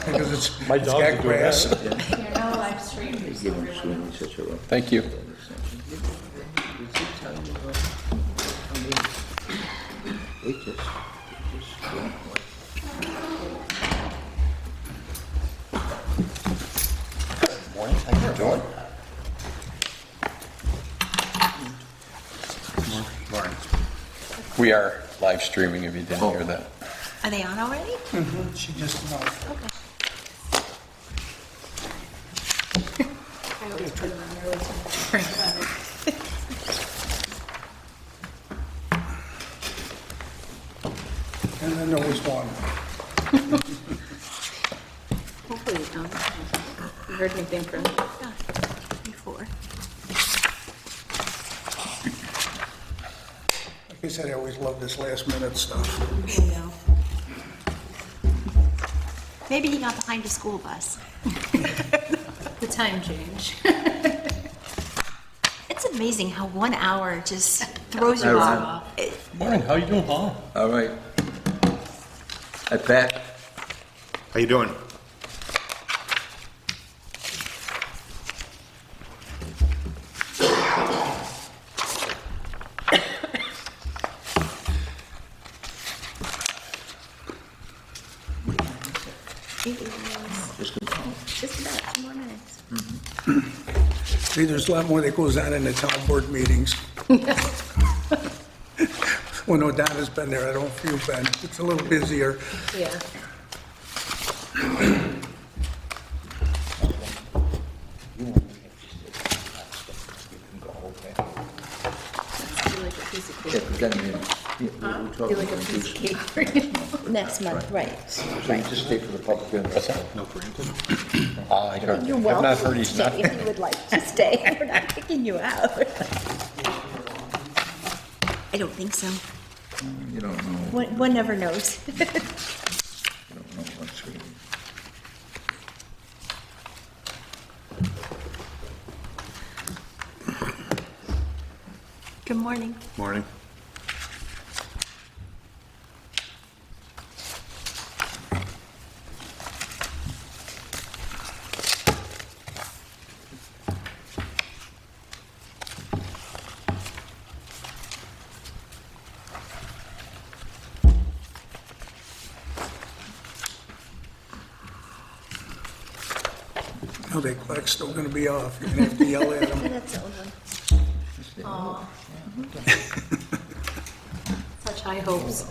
Because it's My it's dogs got are doing grass. that. You're now live streaming. So we're Thank you. Morning, how you doing? We are live streaming if you didn't hear that. Are they on already? She just, Okay. I always put them on there with and then there was one. Hopefully you don't. You heard anything from before. Like I said, I always love this last minute stuff. I know. Maybe he got behind a school bus. The time change. It's amazing how 1 hour just throws you off. Morning, how you doing, Paul? All right. Hi, Pat. How you doing? Just about 2 more minutes. See, there's a lot more that goes on in the town board meetings. When O'Donna's been there, I don't feel bad. It's a little busier. Yeah. Do like a piece of cake. Do like a piece of cake for you. Next month, right. Just stay for the public hearing. What's that? No granted. I heard, You're I've welcome not to heard he's stay not. if you would like to stay. We're not kicking you out. I don't think so. You don't know. One never knows. You don't know what's really. Good morning. Morning. Oh, that clock's still gonna be off. You're gonna have to yell at them. That's the old one. Such high hopes.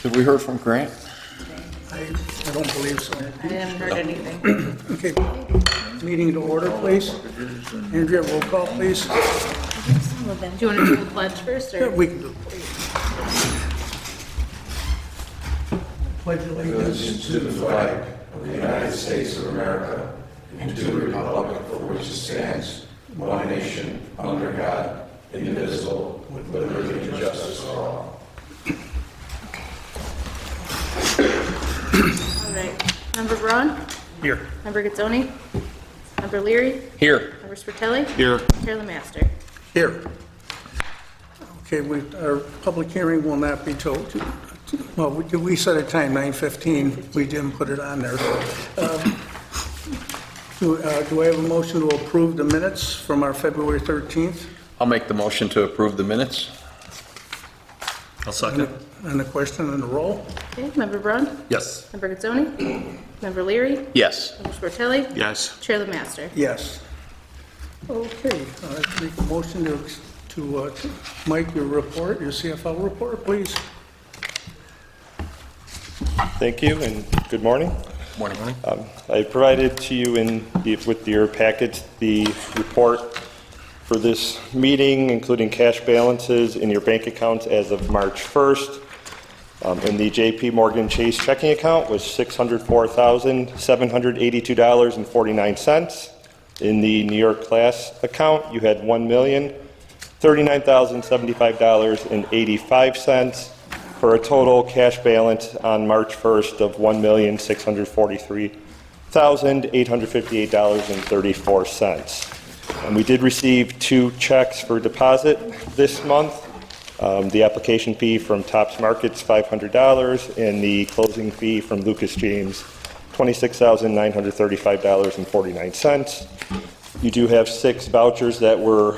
Have we heard from Grant? I don't believe so. I haven't heard anything. Okay, meeting to order, please. Andrea, roll call, please. Some of them. Do you want to do the pledge first, Yeah, or? we can do it. Pledge allegiance to the flag of the United States of America and to the republic for which it stands, one nation, under God, indivisible, with liberty and justice for all. All right. Member Braun? here. Member Gazzoni? Member Leary? Here. Member Sportelli? Here. Chair Lemaster? Here. Okay, our public hearing will not be till, well, we set a time, 9:15. We didn't put it on there. Do I have a motion to approve the minutes from our February 13th? I'll make the motion to approve the minutes. I'll second. And the question and the roll? Okay. Member Braun? Yes. Member Gazzoni? Member Leary? Yes. Member Sportelli? Yes. Chair Lemaster? Yes. Okay, make a motion to Mike, your report, your CFO report, please. Thank you and good morning. Morning. I provided to you with your packet the report for this meeting, including cash balances in your bank accounts as of March 1st. And the JP Morgan Chase checking account was $604,782.49. In the New York Class account, you had $1,039,075.85 for a total cash balance on March 1st of $1,643,858.34. And we did receive 2 checks for deposit this month. The application fee from Tops Markets, $500, and the closing fee from Lucas James, $26,935.49. You do have 6 vouchers that were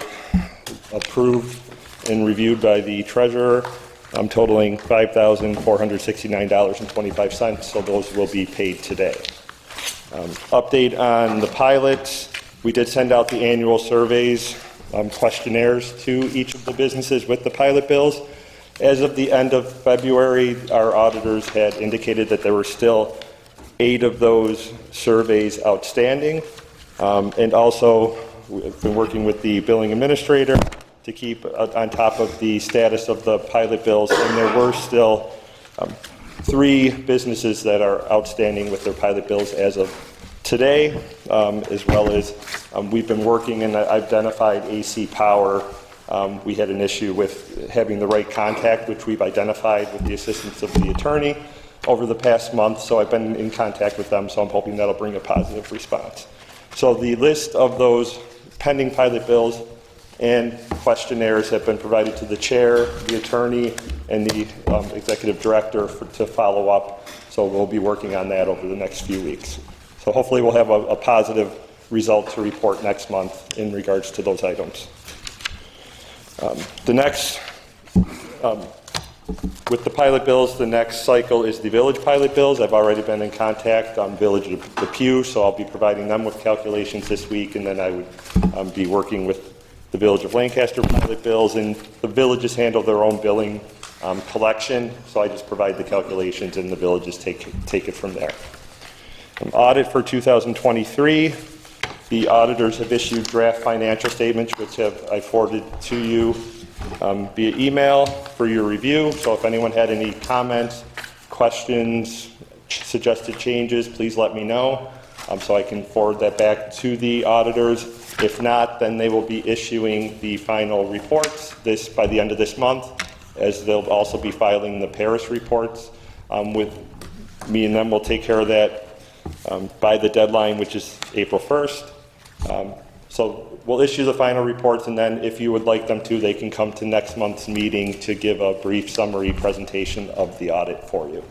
approved and reviewed by the treasurer, totaling $5,469.25, so those will be paid today. Update on the pilots. We did send out the annual surveys, questionnaires to each of the businesses with the pilot bills. As of the end of February, our auditors had indicated that there were still 8 of those surveys outstanding. And also, we've been working with the billing administrator to keep on top of the status of the pilot bills, and there were still 3 businesses that are outstanding with their pilot bills as of today, as well as we've been working and identified AC Power. We had an issue with having the right contact, which we've identified with the assistance of the attorney over the past month, so I've been in contact with them, so I'm hoping that'll bring a positive response. So the list of those pending pilot bills and questionnaires have been provided to the chair, the attorney, and the executive director to follow up. So we'll be working on that over the next few weeks. So hopefully we'll have a positive result to report next month in regards to those items. With the pilot bills, the next cycle is the village pilot bills. I've already been in contact on Village of Depew, so I'll be providing them with calculations this week, and then I would be working with the Village of Lancaster pilot bills, and the villages handle their own billing collection, so I just provide the calculations and the villages take it from there. Audit for 2023, the auditors have issued draft financial statements, which I forwarded to you via email for your review. So if anyone had any comments, questions, suggested changes, please let me know so I can forward that back to the auditors. If not, then they will be issuing the final reports by the end of this month, as they'll also be filing the Paris reports. With me and them, we'll take care of that by the deadline, which is April 1st. So we'll issue the final reports, and then if you would like them to, they can come to next month's meeting to give a brief summary presentation of the audit for you.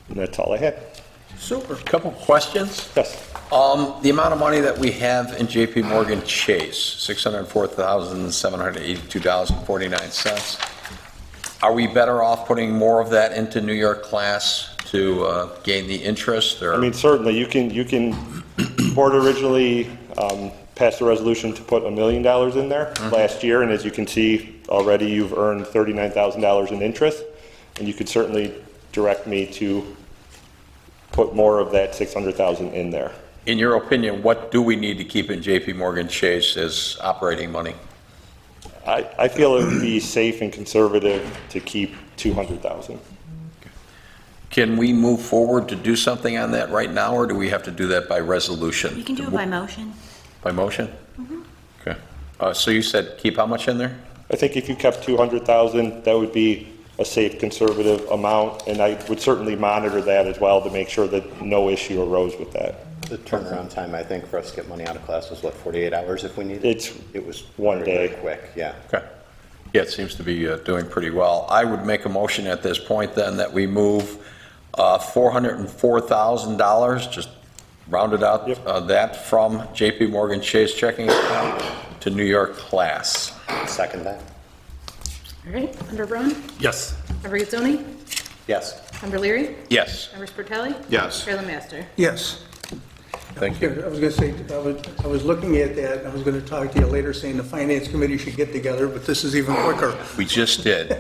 And that's all I had. Super. Couple questions. Yes. The amount of money that we have in JP Morgan Chase, $604,782.49. Are we better off putting more of that into New York Class to gain the interest? Or? I mean, certainly you can. Board originally passed a resolution to put $1 million in there last year, and as you can see already, you've earned $39,000 in interest, and you could certainly direct me to put more of that $600,000 in there. In your opinion, what do we need to keep in JP Morgan Chase as operating money? I feel it would be safe and conservative to keep $200,000. Can we move forward to do something on that right now, or do we have to do that by resolution? You can do it by motion. By motion? Okay. So you said keep how much in there? I think if you kept $200,000, that would be a safe, conservative amount, and I would certainly monitor that as well to make sure that no issue arose with that. The turnaround time, I think, for us to get money out of class was, what, 48 hours if we needed? It was one very, day. very quick, yeah. Okay. Yeah, it seems to be doing pretty well. I would make a motion at this point then that we move $404,000, just rounded out that from JP Morgan Chase checking account to New York Class. Second that? All right, Member Braun? Yes. Member Gazzoni? Yes. Member Leary? Yes. Member Sportelli? Yes. Chair Master. Yes. Thank you. I was going to say, I was looking at that, and I was going to talk to you later saying the finance committee should get together, but this is even quicker. We just did.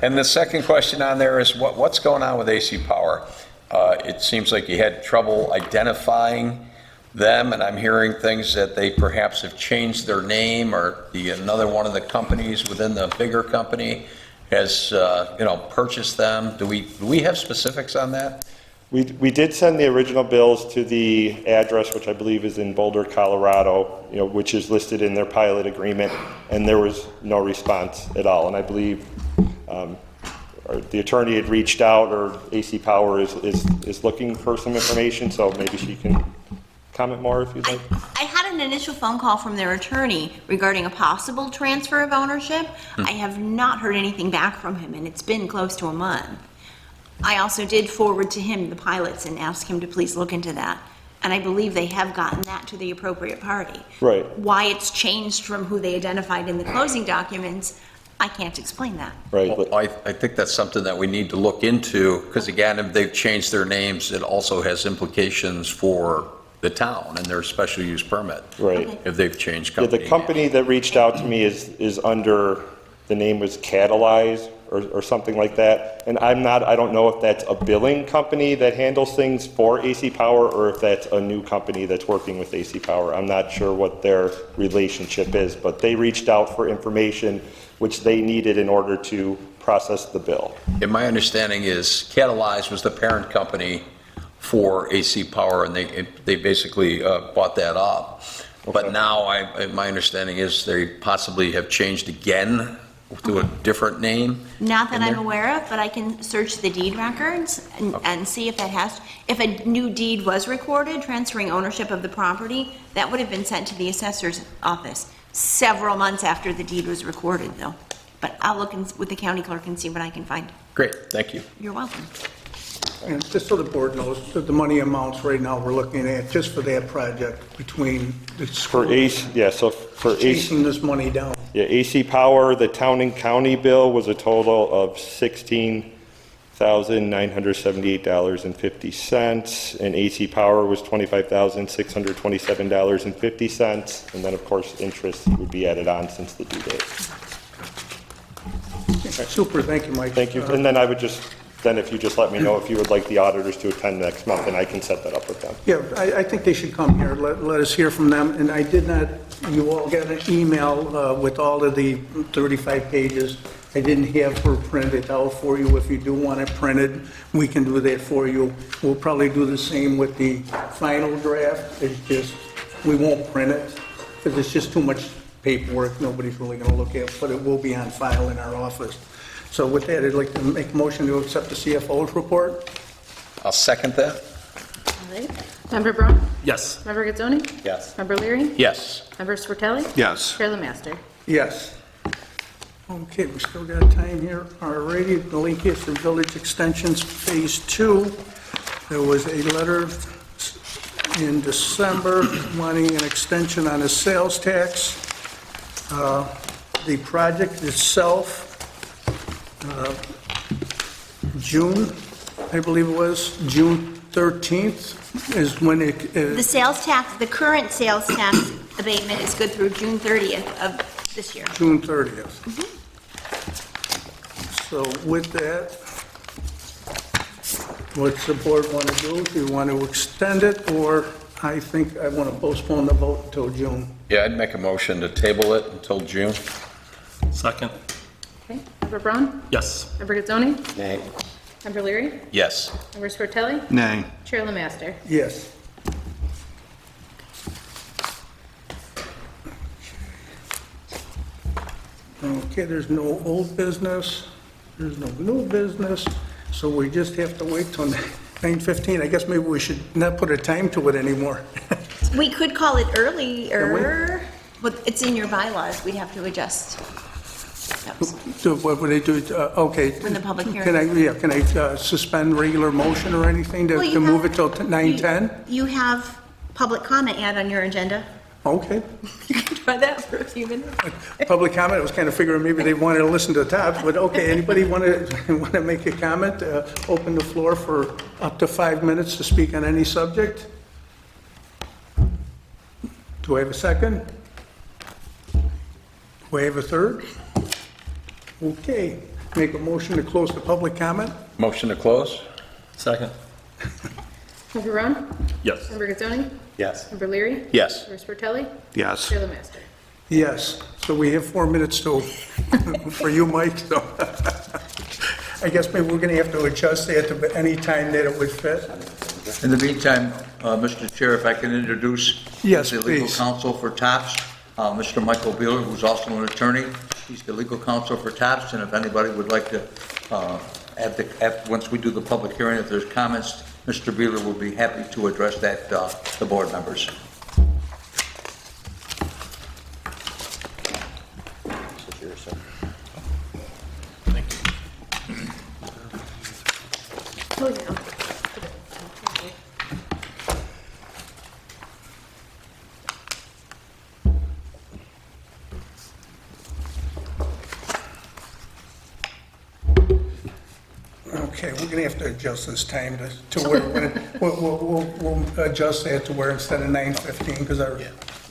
And the second question on there is what's going on with AC Power? It seems like you had trouble identifying them, and I'm hearing things that they perhaps have changed their name or another one of the companies within the bigger company has, purchased them? Do we have specifics on that? We did send the original bills to the address, which I believe is in Boulder, Colorado, which is listed in their pilot agreement, and there was no response at all. And I believe the attorney had reached out, or AC Power is looking for some information, so maybe she can comment more if you'd like. I had an initial phone call from their attorney regarding a possible transfer of ownership. I have not heard anything back from him, and it's been close to a month. I also did forward to him the pilots and asked him to please look into that. And I believe they have gotten that to the appropriate party. Right. Why it's changed from who they identified in the closing documents, I can't explain that. Right. Well, I think that's something that we need to look into, because again, if they've changed their names, it also has implications for the town and their special use permit. Right. Okay. If they've changed Yeah, company the company that reached out to me is under, the name was Catalyze or something like that. And I don't know if that's a billing company that handles things for AC Power or if that's a new company that's working with AC Power. I'm not sure what their relationship is, but they reached out for information which they needed in order to process the bill. And my understanding is Catalyze was the parent company for AC Power, and they basically bought that up. But now my understanding is they possibly have changed again to a different name. Not that I'm aware of, but I can search the deed records and see if if a new deed was recorded transferring ownership of the property, that would have been sent to the assessor's office several months after the deed was recorded, though. But I'll look with the county clerk and see what I can find. Great, thank you. You're welcome. And just so the board knows, that the money amounts right now we're looking at just for that project between the school. For AC, yeah, so for AC, Chasing this money down. yeah, AC Power, the town and county bill was a total of $16,978.50, and AC Power was $25,627.50, and then, of course, interest would be added on since the due date. Super, thank you, Mike. Thank you, and then I would then if you just let me know if you would like the auditors to attend next month, and I can set that up with them. Yeah, I think they should come here, let us hear from them, and I did not, you all got an email with all of the 35 pages. I didn't have her printed out for you. If you do want it printed, we can do that for you. We'll probably do the same with the final draft, it's just, we won't print it, because it's just too much paperwork, nobody's really gonna look at, but it will be on file in our office. So with that, I'd like to make a motion to accept the CFO's report. I'll second that. All right. Member Braun? Yes. Member Gazzoni? Yes. Member Leary? Yes. Member Swartelli? Yes. Chair LeMaster? Yes. Okay, we still got time here. Alrighty, the Lancaster Village Extensions Phase 2. There was a letter in December wanting an extension on the sales tax. The project itself, June, I believe it was, June 13th is when it, The sales tax, the current sales tax abatement is good through June 30th of this year. June 30th. So with that, what's the board want to do? Do you want to extend it, or I think I want to postpone the vote until June? Yeah, I'd make a motion to table it until June. Second. Okay. Member Braun? Yes. Member Gazzoni? Nay. Member Leary? Yes. Member Swartelli? Nay. Chair LeMaster? Yes. Okay, there's no old business, there's no new business, so we just have to wait till 9:15. I guess maybe we should not put a time to it anymore. We could call it earlier, but it's in your bylaws, we'd have to adjust. That was- So what would they do? Okay. When the public hearing- Can I suspend regular motion or anything Well, to you move have- it till 9:10? You have public comment ad on your agenda. Okay. You can try that for a few minutes. Public comment, I was kind of figuring maybe they wanted to listen to the top, but okay, anybody want to make a comment? Open the floor for up to 5 minutes to speak on any subject. Do I have a second? Do I have a third? Okay, make a motion to close the public comment? Motion to close? Second. Member Braun? Yes. Member Gazzoni? Yes. Member Leary? Yes. Member Swartelli? Yes. Chair LeMaster? Yes, so we have 4 minutes to, for you, Mike, so. I guess maybe we're gonna have to adjust that to any time that it would fit. In the meantime, Mr. Chair, if I can introduce Yes, the legal please. counsel for TOPS, Mr. Michael Beeler, who's also an attorney. He's the legal counsel for TOPS, and if anybody would like to, once we do the public hearing, if there's comments, Mr. Beeler will be happy to address that, the board members. This is yours, sir. Oh, yeah. Okay, we're gonna have to adjust this time to where, we'll adjust that to where instead of 9:15, because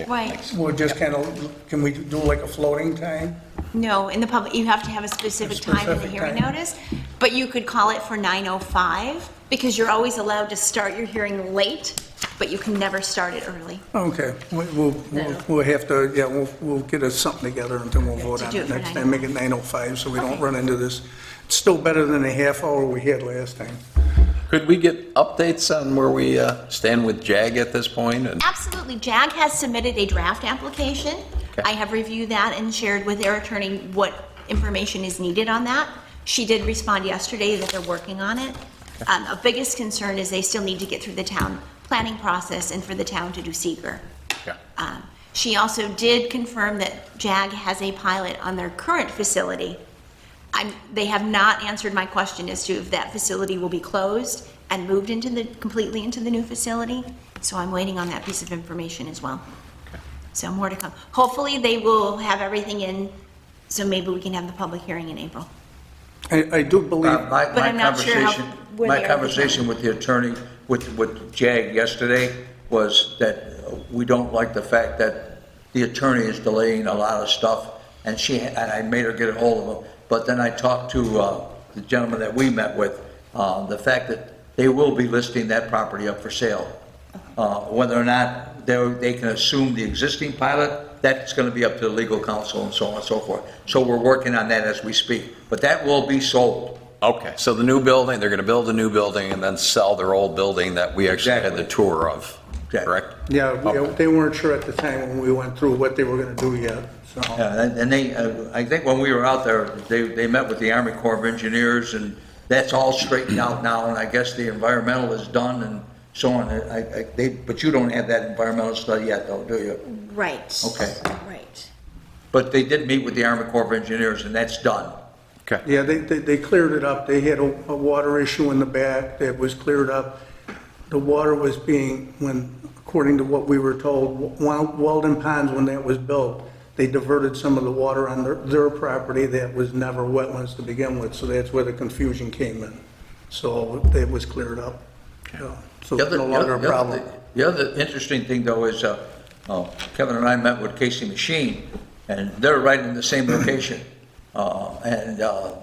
Right. we'll just kind of, can we do like a floating time? No, in the public, you have to have a specific time in the specific hearing time. notice, but you could call it for 9:05, because you're always allowed to start your hearing late, but you can never start it early. Okay, we'll have to, yeah, we'll get us something together and then we'll vote To on do it it for next time, make it 9:05, so we don't run into this. It's still better than the half hour we had last time. Could we get updates on where we stand with JAG at this point? And Absolutely. JAG has submitted a draft application. Okay. I have reviewed that and shared with their attorney what information is needed on that. She did respond yesterday that they're working on it. The biggest concern is they still need to get through the town planning process and for the town to do seeker. Okay. She also did confirm that JAG has a pilot on their current facility. They have not answered my question as to if that facility will be closed and moved completely into the new facility. So I'm waiting on that piece of information as well. So more to come. Hopefully they will have everything in, so maybe we can have the public hearing in April. I do believe, But I'm not sure where My they are conversation with the attorney, with JAG yesterday, was that we don't like the fact that the attorney is delaying a lot of stuff, and I made her get a hold of him. But then I talked to the gentleman that we met with, the fact that they will be listing that property up for sale. Whether or not they can assume the existing pilot, that's going to be up to the legal counsel and so on and so forth. So we're working on that as we speak. But that will be sold. Okay, so the new building, they're going to build a new building and then sell their old building that we actually had the Exactly. tour of, Exactly. correct? yeah, they weren't sure at the time when we went through what they were gonna do yet, so. Yeah, and they, I think when we were out there, they met with the Army Corps of Engineers, and that's all straightened out now, and I guess the environmental is done and so on. But you don't have that environmental study yet, though, do you? Right. Okay. Right. But they did meet with the Army Corps of Engineers, and that's done. Okay. Yeah, they cleared it up. They had a water issue in the back that was cleared up. The water was being, according to what we were told, Weldon Ponds, when that was built, they diverted some of the water on their property that was never wetlands to begin with, so that's where the confusion came in. So it was cleared up. So it's no longer a problem. The other interesting thing, though, is Kevin and I met with Casey Machine, and they're right in the same location. And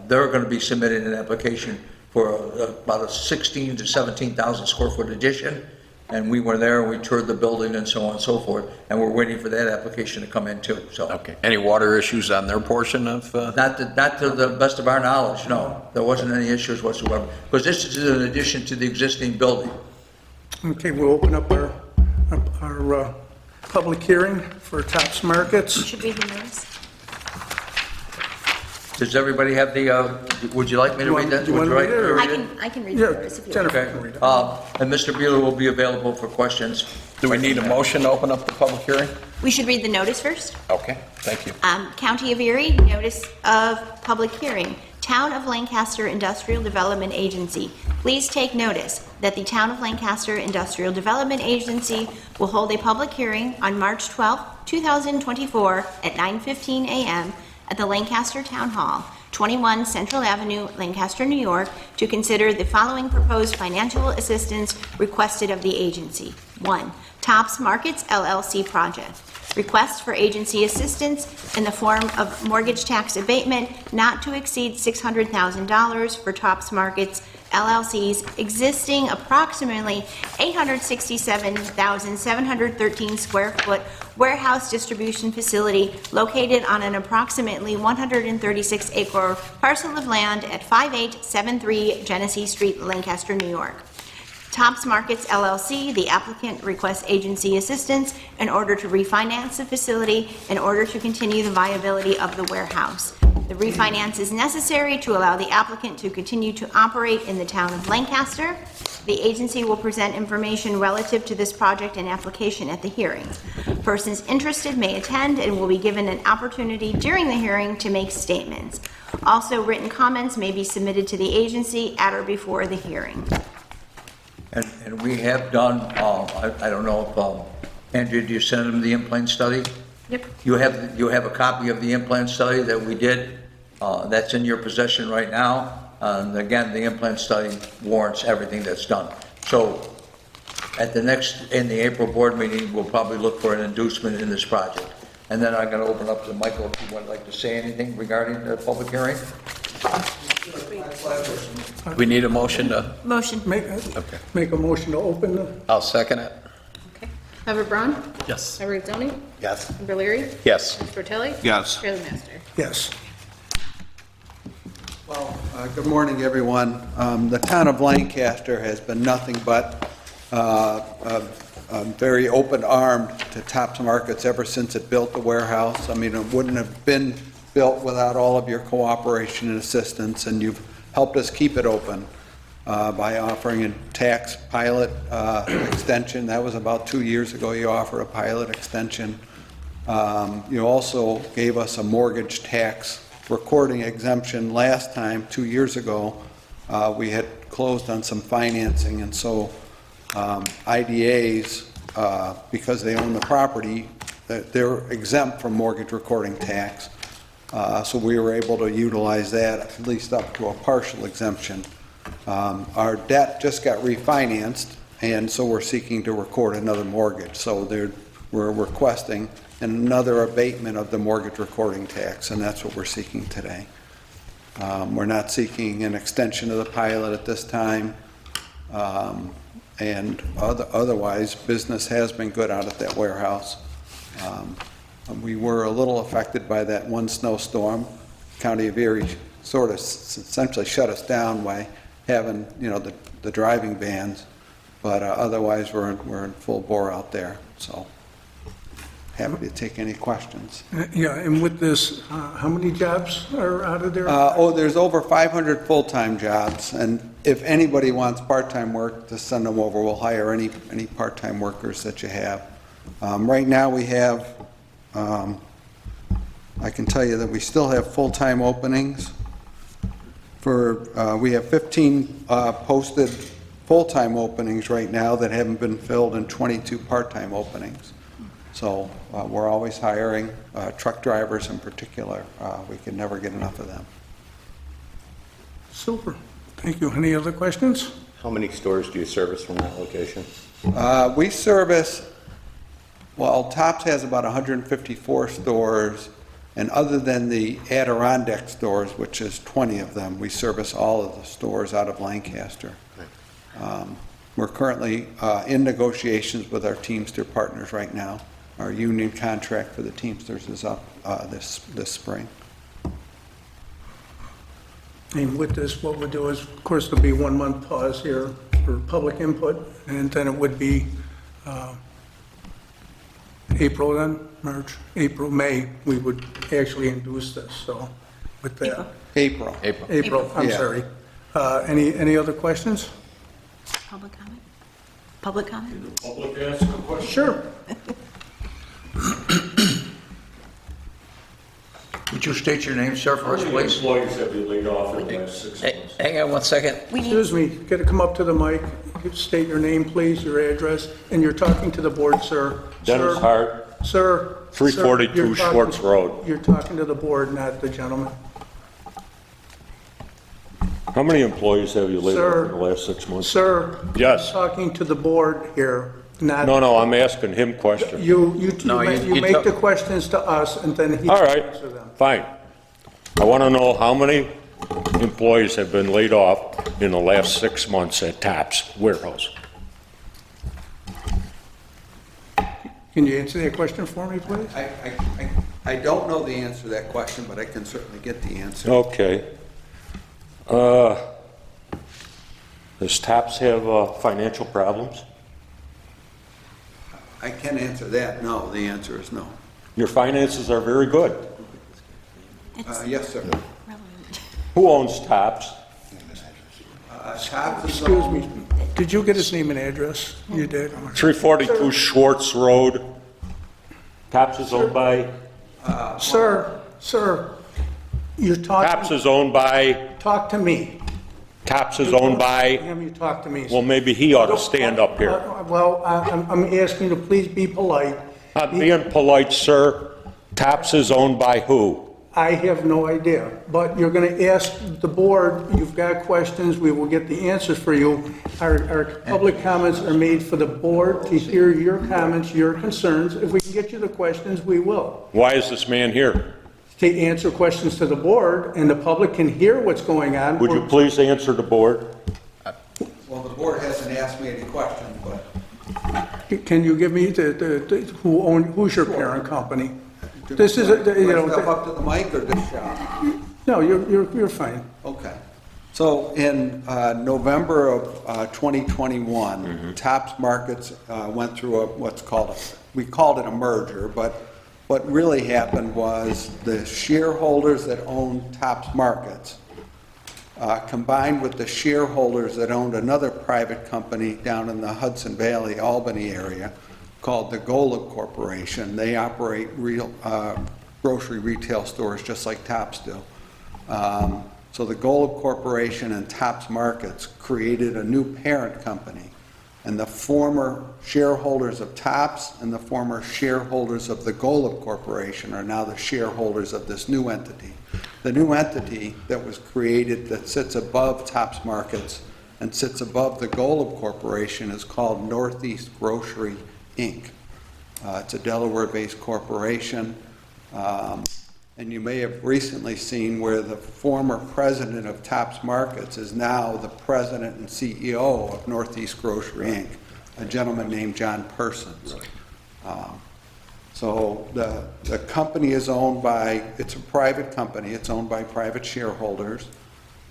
they're going to be submitting an application for about a 16 to 17,000 square foot addition. And we were there, we toured the building and so on and so forth, and we're waiting for that application to come in too, so. Okay. Any water issues on their portion of? Not to the best of our knowledge, no. There wasn't any issues whatsoever, because this is an addition to the existing building. Okay, we'll open up our public hearing for Tops Markets. Should we do notice? Does everybody have would you like me to read that? Do you want to read it, or- I can read the Yeah, notice if you like. Jennifer can read Okay. it. And Mr. Bueller will be available for questions. Do we need a motion to open up the public hearing? We should read the notice first. Okay, thank you. County of Erie, notice of public hearing. Town of Lancaster Industrial Development Agency. Please take notice that the Town of Lancaster Industrial Development Agency will hold a public hearing on March 12, 2024 at 9:15 a.m. at the Lancaster Town Hall, 21 Central Avenue, Lancaster, New York, to consider the following proposed financial assistance requested of the agency. 1. Tops Markets LLC project. Request for agency assistance in the form of mortgage tax abatement not to exceed $600,000 for Tops Markets LLC's existing approximately 867,713 square foot warehouse distribution facility located on an approximately 136 acre parcel of land at 5873 Genesee Street, Lancaster, New York. Tops Markets LLC, the applicant, requests agency assistance in order to refinance the facility in order to continue the viability of the warehouse. The refinance is necessary to allow the applicant to continue to operate in the town of Lancaster. The agency will present information relative to this project and application at the hearing. Persons interested may attend and will be given an opportunity during the hearing to make statements. Also, written comments may be submitted to the agency at or before the hearing. And we have done, I don't know if, Andrea, did you send them the implant study? Yep. You have a copy of the implant study that we did, that's in your possession right now. And again, the implant study warrants everything that's done. So in the April board meeting, we'll probably look for an inducement in this project. And then I'm gonna open up to Michael if you would like to say anything regarding the public hearing. We need a motion to, Motion. Make a motion to open the, I'll second it. Okay. Member Braun? Yes. Member Rizzoni? Yes. Member Leary? Yes. Member Tortelli? Yes. Chair the Master. yes. Well, good morning, everyone. The town of Lancaster has been nothing but very open-armed to Tops Markets ever since it built the warehouse. I mean, it wouldn't have been built without all of your cooperation and assistance, and you've helped us keep it open by offering a tax pilot extension. That was about 2 years ago. You offered a pilot extension. You also gave us a mortgage tax recording exemption last time, 2 years ago. We had closed on some financing, and so IDAs, because they own the property, they're exempt from mortgage recording tax. So we were able to utilize that at least up to a partial exemption. Our debt just got refinanced, and so we're seeking to record another mortgage. So we're requesting another abatement of the mortgage recording tax, and that's what we're seeking today. We're not seeking an extension of the pilot at this time, and otherwise, business has been good out at that warehouse. We were a little affected by that one snowstorm. County of Erie sort of essentially shut us down by having, the driving bans, but otherwise we're in full bore out there. So happy to take any questions. Yeah, and with this, how many jobs are out of there? There's over 500 full-time jobs, and if anybody wants part-time work, just send them over. We'll hire any part-time workers that you have. Right now we have, I can tell you that we still have full-time openings. We have 15 posted full-time openings right now that haven't been filled, and 22 part-time openings. So we're always hiring, truck drivers in particular. We can never get enough of them. Super, thank you. Any other questions? How many stores do you service from that location? We service, Tops has about 154 stores, and other than the Adirondack stores, which is 20 of them, we service all of the stores out of Lancaster. We're currently in negotiations with our Teamster partners right now. Our union contract for the Teamsters is up this spring. And with this, what we'll do is, of course, there'll be 1 month pause here for public input, and then it would be April then, March, April, May, we would actually induce this, so with that. April. April, I'm Yeah. sorry. Any other questions? Public comment? Public comment? Public ask a question. Sure. Would you state your name, sir, for us, please? Employees have been laid off in the last 6 months. Hang on one second. We need, Excuse me, got to come up to the mic, state your name, please, your address, and you're talking to the board, sir. Dennis Sir, Hart, Sir. 342 sir, you're talking- Schwartz Road. You're talking to the board, not the gentleman. how many employees have you laid off Sir. in the last 6 months? Sir. Yes. I'm talking to the board here, not. No, I'm asking him questions. You make talk- the questions to us, and then he All can right, answer them. fine. I want to know how many employees have been laid off in the last 6 months at TAP's warehouse? Can you answer that question for me, please? I don't know the answer to that question, but I can certainly get the answer. Okay. Does TAP's have financial problems? I can answer that. No, the answer is no. Your finances are very good. Yes, sir. Who owns TAP's? TAP's is Excuse owned- me, did you get his name and address? You did? 342 Schwartz Road. TAP's is owned by, Sir, you're TAP's talking, is owned by, talk to me. TAP's is owned by, Have you talk to me. well, maybe he ought to stand up here. Well, I'm asking you to please be polite. Not being polite, sir. TAP's is owned by who? I have no idea, but you're going to ask the board, you've got questions, we will get the answers for you. Our public comments are made for the board to hear your comments, your concerns. If we can get you the questions, we will. Why is this man here? To answer questions to the board, and the public can hear what's going on. Would you please answer the board? Well, the board hasn't asked me any questions, but Can you give me who's your parent company? This is, Do I step up to the mic or just shout? no, you're fine. Okay. So in November of 2021, TAP's Markets went through we called it a merger, but what really happened was the shareholders that owned TAP's Markets combined with the shareholders that owned another private company down in the Hudson Valley, Albany area, called the Golub Corporation. They operate real grocery retail stores just like TAP's do. So the Golub Corporation and TAP's Markets created a new parent company, and the former shareholders of TAP's and the former shareholders of the Golub Corporation are now the shareholders of this new entity. The new entity that was created that sits above TAP's Markets and sits above the Golub Corporation is called Northeast Grocery Inc. It's a Delaware-based corporation, and you may have recently seen where the former president of TAP's Markets is now the president and CEO of Northeast Grocery Inc., a gentleman named John Persons. So the company is owned by, it's a private company, it's owned by private shareholders.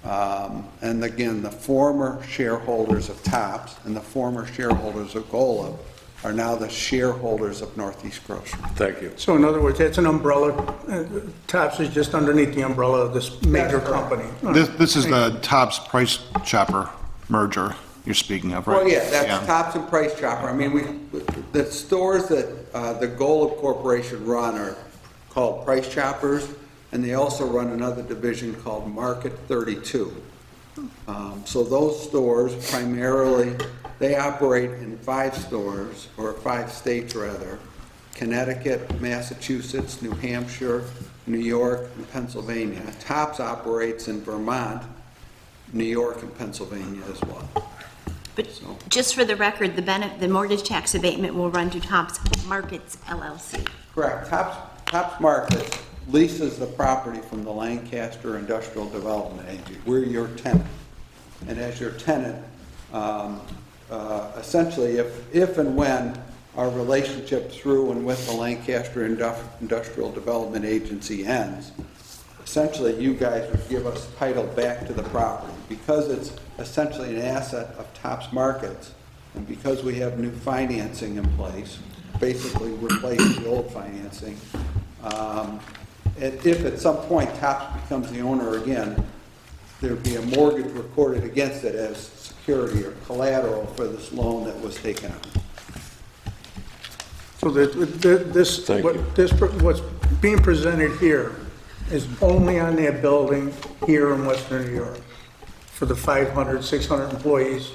And again, the former shareholders of TAP's and the former shareholders of Golub are now the shareholders of Northeast Grocery. Thank you. So in other words, it's an umbrella, TOPS is just underneath the umbrella of this major company. This is the TOPS Price Chopper merger you're speaking of, right? Well, yeah, that's TOPS and Price Chopper. I mean, the stores that the Golub Corporation run are called Price Choppers, and they also run another division called Market 32. So those stores primarily, they operate in 5 stores, or 5 states rather, Connecticut, Massachusetts, New Hampshire, New York, and Pennsylvania. TOPS operates in Vermont, New York, and Pennsylvania as well. But just for the record, the mortgage tax abatement will run to TOPS Markets LLC. Correct. TOPS Markets leases the property from the Lancaster Industrial Development Agency. We're your tenant. And as your tenant, essentially, if and when our relationship through and with the Lancaster Industrial Development Agency ends, essentially you guys would give us title back to the property. Because it's essentially an asset of TOPS Markets, and because we have new financing in place, basically replacing the old financing, if at some point TOPS becomes the owner again, there'd be a mortgage recorded against it as security or collateral for this loan that was taken out. So what's being presented here is only on that building here in Western New York for the 500, 600 employees,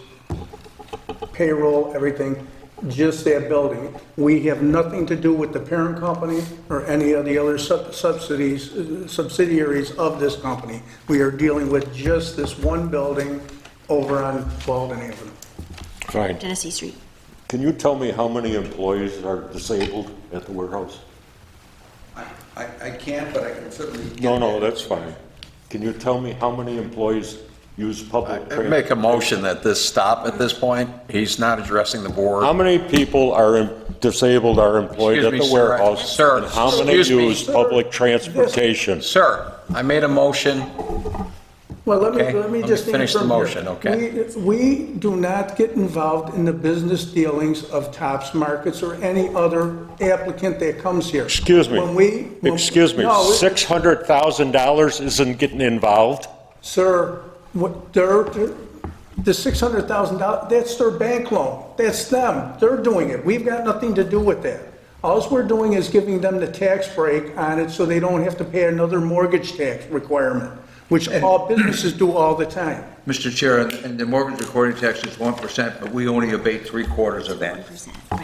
payroll, everything, just that building. We have nothing to do with the parent company or any of the other subsidiaries of this company. We are dealing with just this one building over on Walden Avenue. Fine. Genesee Street. Can you tell me how many employees are disabled at the warehouse? I can't, but I can certainly. No, that's fine. Can you tell me how many employees use public transport? Make a motion that this stop at this point. He's not addressing the board. How many people disabled are employed Excuse at me, the sir. warehouse? Sir, And how many excuse me. use public transportation? Sir, I made a motion. Well, let Okay, me let me just finish the confirm here. motion, okay? We do not get involved in the business dealings of Tops Markets or any other applicant that comes here. Excuse me. Excuse me, No, $600,000 isn't getting involved? Sir, the $600,000, that's their bank loan. That's them. They're doing it. We've got nothing to do with that. All we're doing is giving them the tax break on it so they don't have to pay another mortgage tax requirement, which all businesses do all the time. Mr. Chair, and the mortgage recording tax is 1%, but we only abate 3/4 of that.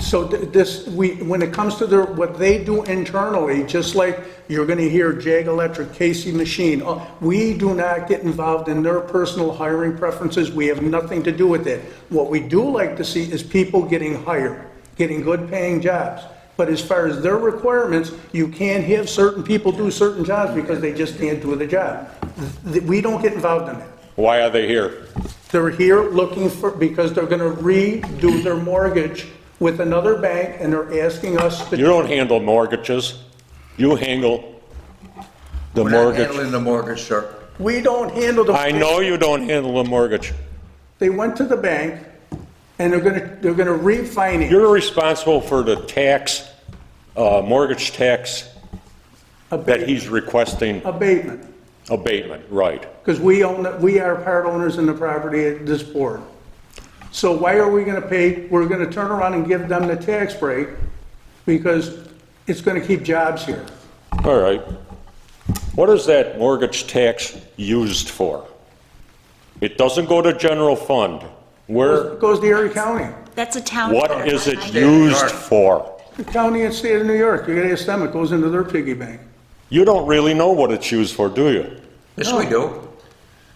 So when it comes to what they do internally, just like you're gonna hear Jag Electric, Casey Machine, we do not get involved in their personal hiring preferences. We have nothing to do with it. What we do like to see is people getting hired, getting good paying jobs. But as far as their requirements, you can't have certain people do certain jobs because they just can't do the job. We don't get involved in that. Why are they here? They're here looking because they're gonna redo their mortgage with another bank, and they're asking us to. You don't handle mortgages. You handle the We're not mortgage. handling the mortgage, sir. We don't handle the. I know you don't handle the mortgage. They went to the bank, and they're gonna refinance. You're responsible for the tax, mortgage tax that he's requesting Abatement, abatement, right? because we are part owners in the property at this board. So why are we gonna pay, we're gonna turn around and give them the tax break, because it's gonna keep jobs here. All right. What is that mortgage tax used for? It doesn't go to general fund. Where, It goes to Erie County, That's a town. what matter. is it used for? the county and state of New York. You gotta ask them, it goes into their piggy bank. You don't really know what it's used for, do you? Yes, we do.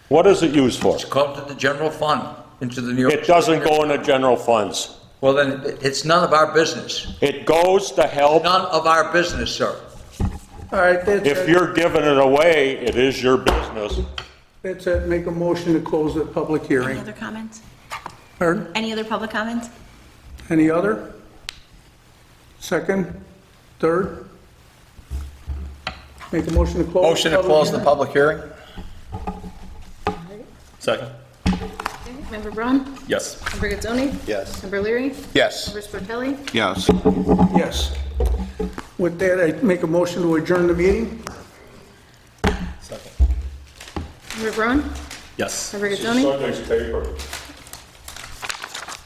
What is it used for? It's called to the general fund, into the New York. It doesn't go into general funds. Well, then, it's none of our business. It goes to help. None of our business, sir. All right, that's If it. you're giving it away, it is your business. That's it. Make a motion to close the public Any hearing. other comments? Pardon? Any other public comments? Any other? Second? Third? Make a motion to close. Motion to close the public hearing? Second. Member Braun? Yes. Member Gazzoni? Yes. Member Leary? Yes. Member Sportelli? Yes. Yes. With that, I make a motion to adjourn the meeting. Second. Member Braun? Yes. Member This is Gazzoni? Sunday's paper.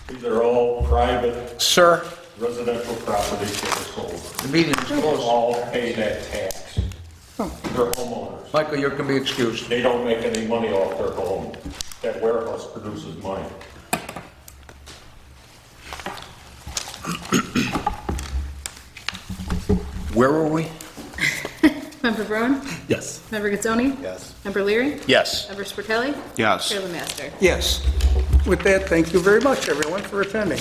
These are all private Sir, residential properties that are sold. The meeting is They closed. all pay that tax. They're homeowners. Michael, you can be excused. They don't make any money off their home. That warehouse produces money. where were we? Member Braun? Yes. Member Gazzoni? Yes. Member Leary? Yes. Member Sportelli? Yes. Chair Master. Yes. With that, thank you very much, everyone, for attending.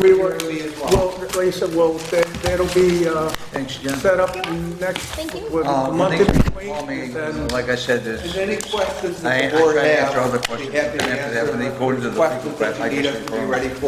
We were, well, like I said, well, that'll be Thanks, Jen. set up next, with a month in between. Call me, and then- like I said, there's, Any questions I that the board try to answer has, all the be questions. happy to After that, answer when they them. go into the Questions people, that I you need guess us to we're- be ready for.